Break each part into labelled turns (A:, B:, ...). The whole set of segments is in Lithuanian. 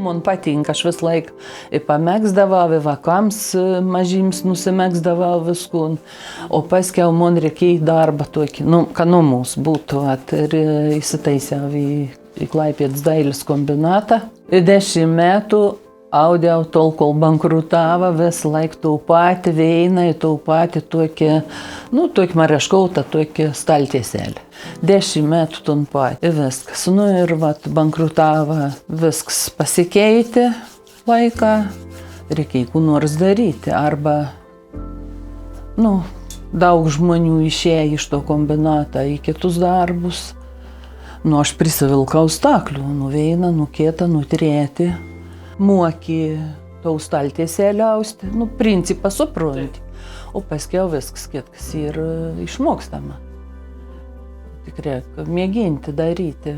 A: Man patinka, aš visą laiką pamėgsdavau, vakams mažyms nusimėgsdavau viskų, o paskiau man reikėjo darbą tokį, kad nuo mūsų būtų, ir įsitaisiau į Klaipėdos dailės kombinatą. 10 metų audėjau tol, kol bankrutavo, visą laiką tų patį veinai, tų patį tokį, tokį mareškautą, tokį staltiesėlį. 10 metų ton patį, viskas. Ir bankrutavo, viskas pasikeitė laiką, reikėjo kur nors daryti, arba, daug žmonių išėjo iš to kombinatą į kitus darbus. Aš prisivilkau staklių, veina, kietą, nutrėti. Moki tau staltiesėlį austi, principą supranti, o paskiau viskas kitkas ir išmokstama. Tik reikia mėginti daryti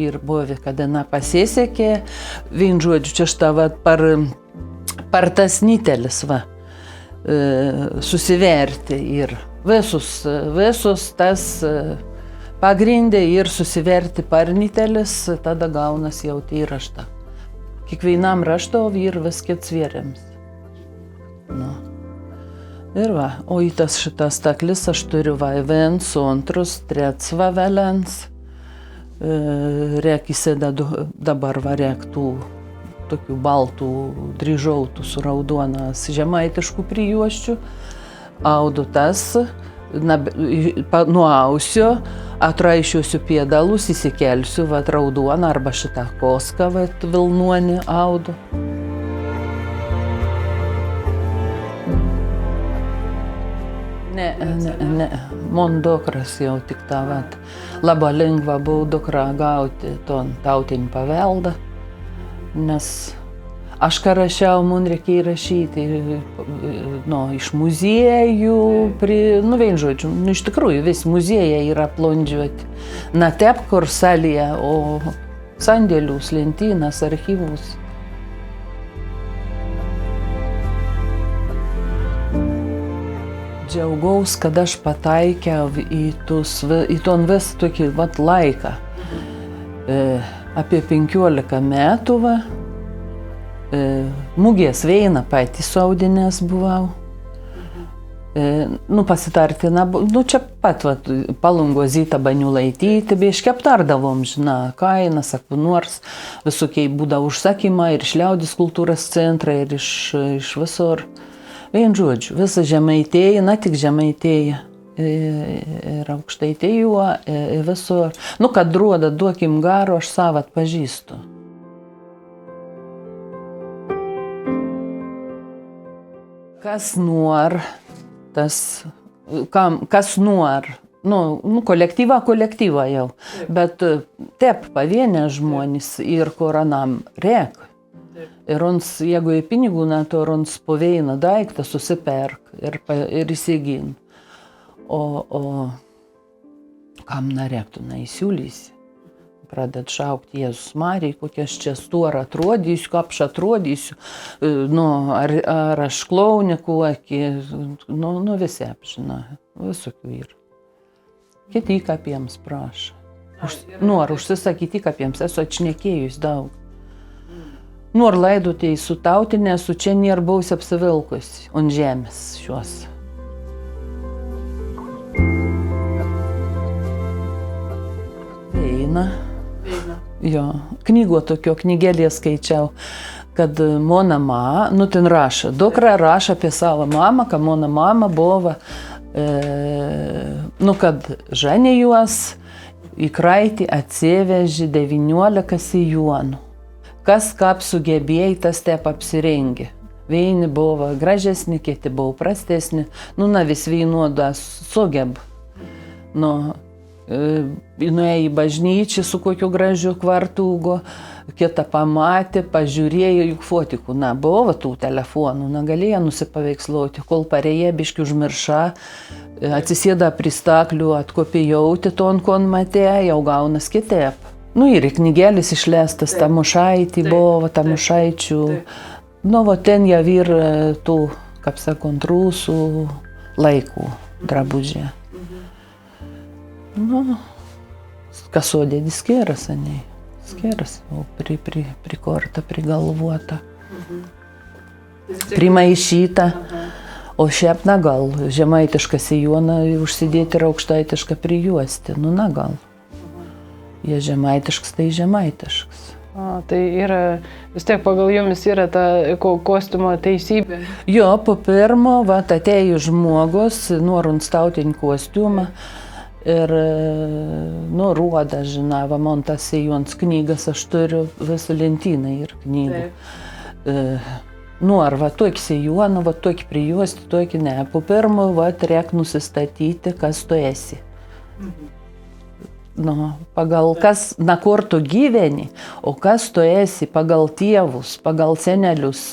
A: ir buvo, kada pasisekė, vien žodžiu, čia štai par tas nitelis susiverti ir visus tas pagrindė ir susiverti par nitelis, tada gaunas jau tai raštą. Kiekvienam raštovui ir viskit svėriams. Ir o į šitas staklis aš turiu viens, antrus, trets velens. Rek įsidedu dabar rek tų tokių baltų dryžautų su raudonas žemaitiškų prijuosčių. Audu tas, nuausiu, atraišiuosiu pėdalus, įsikelsiu raudoną arba šitą koską vilnuonį audu. Ne. Man dukras jau tik tą labai lengva buvo dukrą gauti tautinį paveldą, nes aš ką rašiau, man reikėjo rašyti iš muziejų, vien žodžiu, iš tikrųjų vis muziejai yra plondžiuoti. Ne taip, kur salėje, o sandėlius, lentynas, archyvus. Džiaugaus, kad aš pataikiau į ton visą tokį laiką. Apie 15 metų mugės veina patys audinės buvau. Pasitarti, čia pat Palungo Zita Baniulaitytė, biškį aptardavom, kainą, sakau, nors visokiai būdavo užsakymai ir iš Liaudės kultūros centro, ir iš visur. Vien žodžiu, visa Žemaitėja, tik Žemaitėja, ir Aukštaitėja, visur. Kad duoda, duokim garo, aš savo atpažįstu. Kas nor, kas nor, kolektyvą jau, bet taip pavienė žmonės ir koronam rek. Ir jeigu į pinigų neto, po vieną daiktą susiperk ir įsigin. O kam nereiktų, neįsiūlysi. Pradėt šaukti Jėzus Marijai, kokias čia storą atrodysiu, ką aš atrodysiu, ar aš klaunė kokį, visi apžina, visokių yra. Kiti įkapiems prašo. Ar užsisakyti įkapiems, esu atšnekėjus daug. Ar laidotėjai su tautinė, su čia nėra buvus apsivilkusi ant žemės šios. Veina. Jo, knygelė skaičiau, kad mano mama, ten rašo, dukra rašo apie savo mamą, kad mano mama buvo, kad žanė juos į kraitį atsivežė 19 sijonų. Kas kaip sugebėjai, tas taip apsirengė. Vieni buvo gražesni, kiti buvo prastesni. Nu, na, vis vienuoda sugeb. Nu, nuėjo į bažnyčią su kokiu gražiu kvartūgu, kitą pamatė, pažiūrėjo, juk fotikų, na, buvo tų telefonų, na, galėjo nusipaveiksluoti, kol parėję biškių užmirša, atsisėda prie staklių, atkopijauti ton, kon matė, jau gaunas kitaip. Nu, ir knygelis išleistas Tamošaitį, buvo Tamošaičių, nu, va ten jau ir tų, kaip sakant, rusų laikų drabužė. Nu, kasodėdis skeras, ane, skeras, prikorta, prigalvota, primaišyta, o šiaip na gal, žemaitišką sijoną užsidėti ir aukštaitišką prijuosti, nu na gal. Jie žemaitiškas, tai žemaitiškas.
B: Tai yra, vis tiek pagal jumis yra ta kostiumo teisybė.
A: Jo, po pirmo, va, atėjo žmogus, norint stautinį kostiumą. Ir, nu, ruodą, žinava, man tas sejons knygas, aš turiu visą lentyną ir knygų. Nu, ar va, tokį sejoną, va, tokį prijuosti, tokį ne. Po pirmo, va, reik nusistatyti, kas tu esi. Nu, pagal kas, na, kur tu gyveni, o kas tu esi, pagal tėvus, pagal senelius.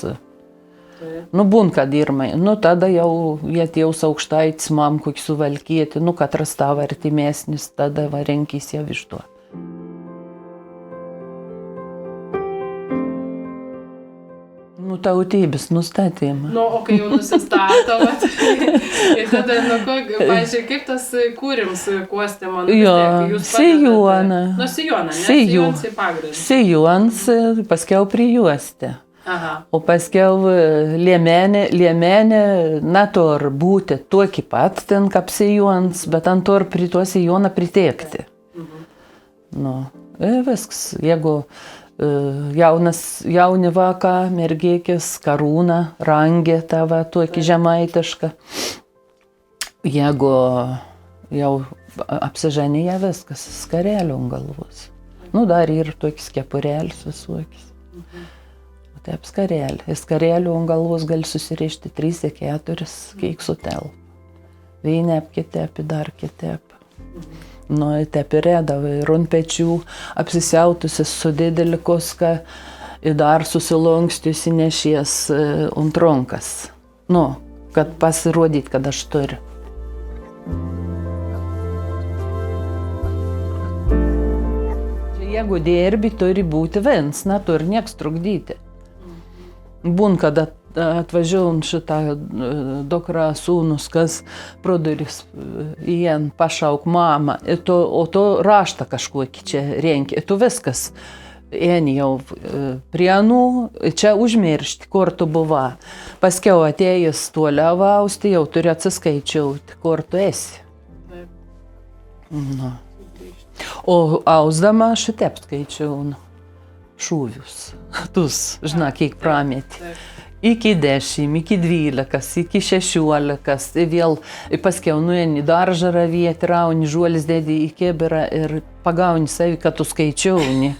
A: Nu, būn, kad irmai. Nu, tada jau jie jaus aukštaitis, mam kokį suvalkėti, nu, katras tavo artimesnis, tada va renkys jau iš to. Nu, tautybės nustatymą.
B: Nu, o kai jau nusistatovat, ir tada, nu, pavyzdžiui, kaip tas kūrims kostiumą?
A: Jo, sejona.
B: Nu, sejona, ne? Sejons į pagrindą.
A: Sejons, paskiau prijuostė.
B: Aha.
A: O paskiau liemenė, na, tor būti tokį pat ten kaip sejons, bet ant tor prie to sejoną priteikti. Nu, viskas, jeigu jauni vaka, mergėkis, karūna, rangė tava, tokį žemaitišką. Jeigu jau apsiženėja viskas, skarelių ant galvos. Nu, dar ir tokis kepurėlis visokis. Taip, skarelį. Skarelių ant galvos gali susirišti 3-4, kiek sutelp. Vieną apkitep, dar kitep. Nu, taip ir redavai, ir ant pečių apsisiautusi su didelį koską, ir dar susilankstiusi nešies ant rankas. Nu, kad pasirodyt, kad aš turiu. Jeigu dirbi, turi būti viens, na, turi nieks trukdyti. Būn, kad atvažiavom šitą dukrą sūnus, kas pro duris įen pašauk mamą, o to raštą kažkokį čia renki, ir tu viskas eini jau prienų, čia užmiršti, kur tu buvo. Paskiau atėjęs toliau austi, jau turi atsiskaičiauti, kur tu esi. Nu. O ausdama šitep skaičiau šūvius, tus, žinai, kiek pramėti. Iki 10, iki 12, iki 16, vėl paskiau nueini daržą ravėti, rauni žuolis, dėdi į kėberą ir pagauni savi, kad tu skaičiauni.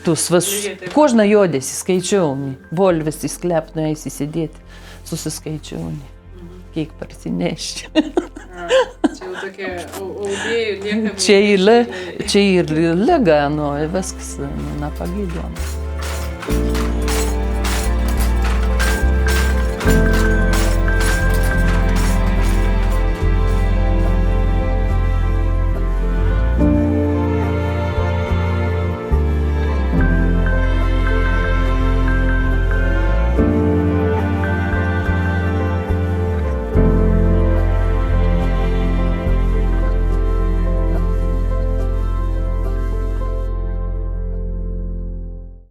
A: Tus vis, kožna jodėsi skaičiauni, volvis į sklepną eisi sėdėti, susiskaičiauni. Kiek parsinešti.
B: Čia jau tokie audėjų lieka.
A: Čia ir liga, nu, viskas, na, pagydoma.